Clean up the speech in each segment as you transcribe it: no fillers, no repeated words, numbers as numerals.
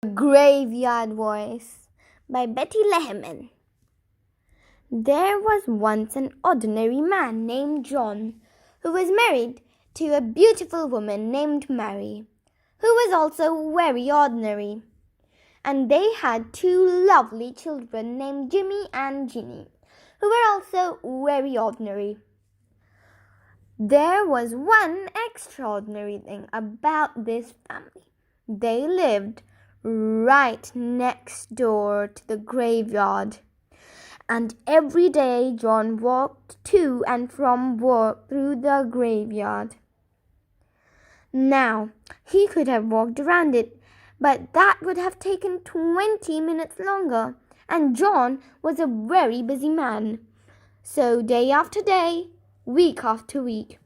Graveyard Voice by Betty Lehrman. There was once an ordinary man named John who was married to a beautiful woman named Mary, who was also very ordinary. And they had two lovely children named Jimmy and Ginny, who were also very ordinary. There was one extraordinary thing about this family. They lived right next door to the graveyard. And every day John walked to and from work through the graveyard. Now, he could have walked around it, but that would have taken 20 minutes longer, and John was a very busy man. So day after day, week after week,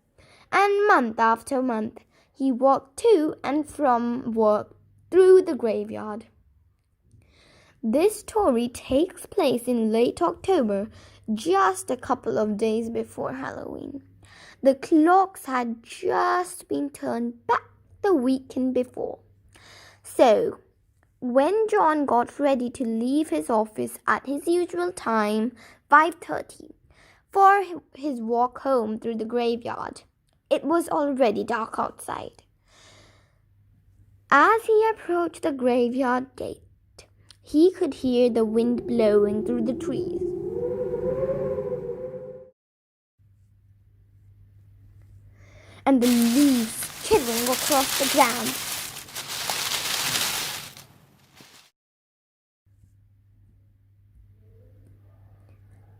and month after month, he walked to and from work through the graveyard. This story takes place in late October, just a couple of days before Halloween. The clocks had just been turned back the weekend before. So, when John got ready to leave his office at his usual time, 5:30, for his walk home through the graveyard, it was already dark outside. As he approached the graveyard gate, he could hear the wind blowing through the trees. And the leaves chittering across the ground.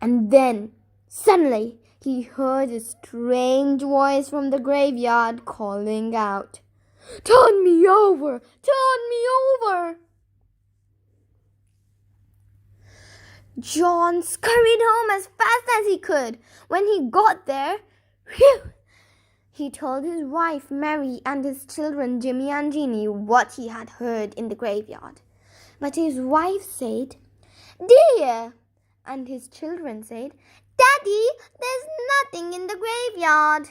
And then, suddenly, he heard a strange voice from the graveyard calling out, "Turn me over! Turn me over!" John scurried home as fast as he could. When he got there, he told his wife Mary and his children Jimmy and Ginny what he had heard in the graveyard. But his wife said, "Dear," and his children said, "Daddy, there's nothing in the graveyard."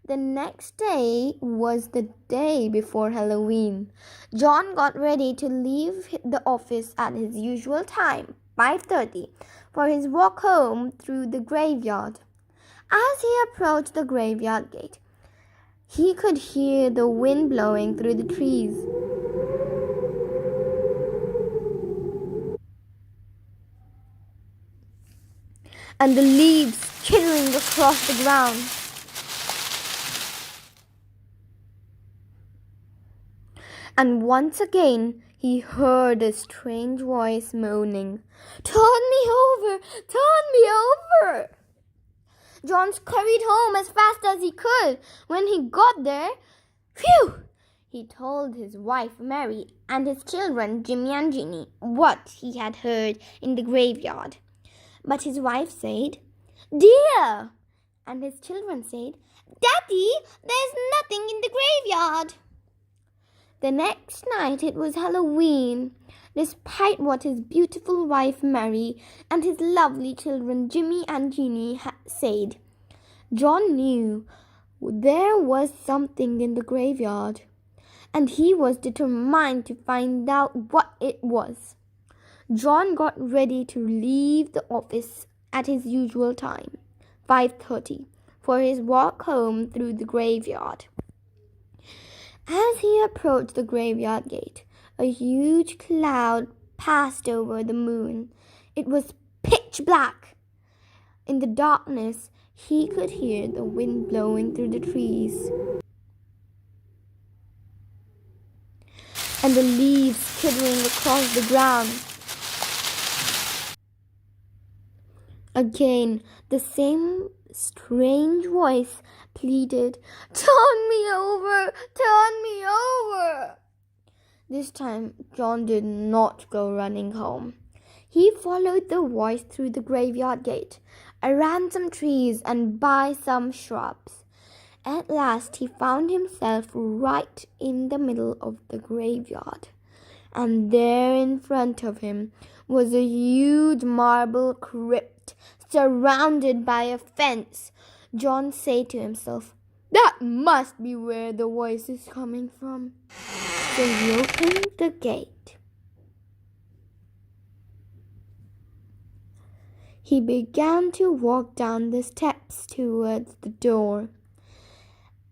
The next day was the day before Halloween. John got ready to leave the office at his usual time, 5:30, for his walk home through the graveyard. As he approached the graveyard gate, he could hear the wind blowing through the trees. And the leaves chittering across the ground. And once again, he heard a strange voice moaning, "Turn me over! Turn me over!" John scurried home as fast as he could. When he got there, he told his wife Mary and his children Jimmy and Ginny what he had heard in the graveyard. But his wife said, "Dear," and his children said, "Daddy, there's nothing in the graveyard." The next night it was Halloween. Despite what his beautiful wife Mary and his lovely children Jimmy and Ginny said, John knew there was something in the graveyard, and he was determined to find out what it was. John got ready to leave the office at his usual time, 5:30, for his walk home through the graveyard. As he approached the graveyard gate, a huge cloud passed over the moon. It was pitch black. In the darkness, he could hear the wind blowing through the trees, and the leaves skittering across the ground. Again, the same strange voice pleaded, "Turn me over! Turn me over!" This time, John did not go running home. He followed the voice through the graveyard gate, around some trees and by some shrubs. At last, he found himself right in the middle of the graveyard. And there in front of him was a huge marble crypt surrounded by a fence. John said to himself, "That must be where the voice is coming from." So he opened the gate. He began to walk down the steps towards the door.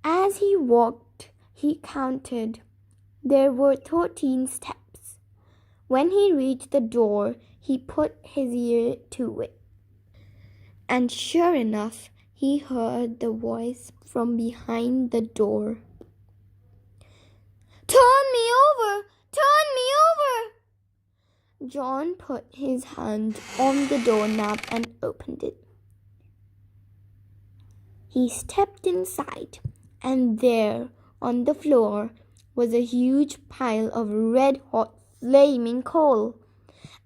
As he walked, he counted. There were 13 steps. When he reached the door, he put his ear to it. And sure enough, he heard the voice from behind the door. "Turn me over! Turn me over!" John put his hand on the doorknob and opened it. He stepped inside, and there, on the floor, was a huge pile of red-hot flaming coal.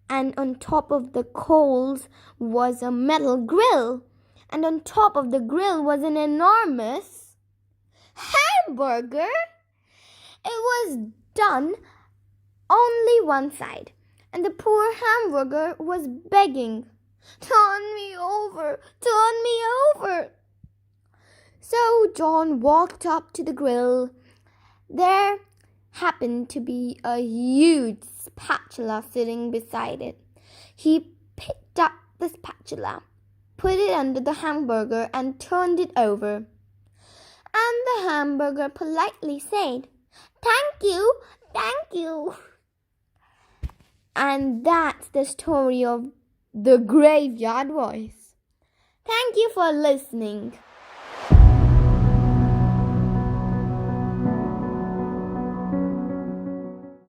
And on top of the coals was a metal grill. And on top of the grill was an enormous hamburger. It was done only one side, and the poor hamburger was begging, "Turn me over, turn me over." So John walked up to the grill. There happened to be a huge spatula sitting beside it. He picked up the spatula, put it under the hamburger, and turned it over. And the hamburger politely said, "Thank you, thank you." And that's the story of the graveyard voice. Thank you for listening.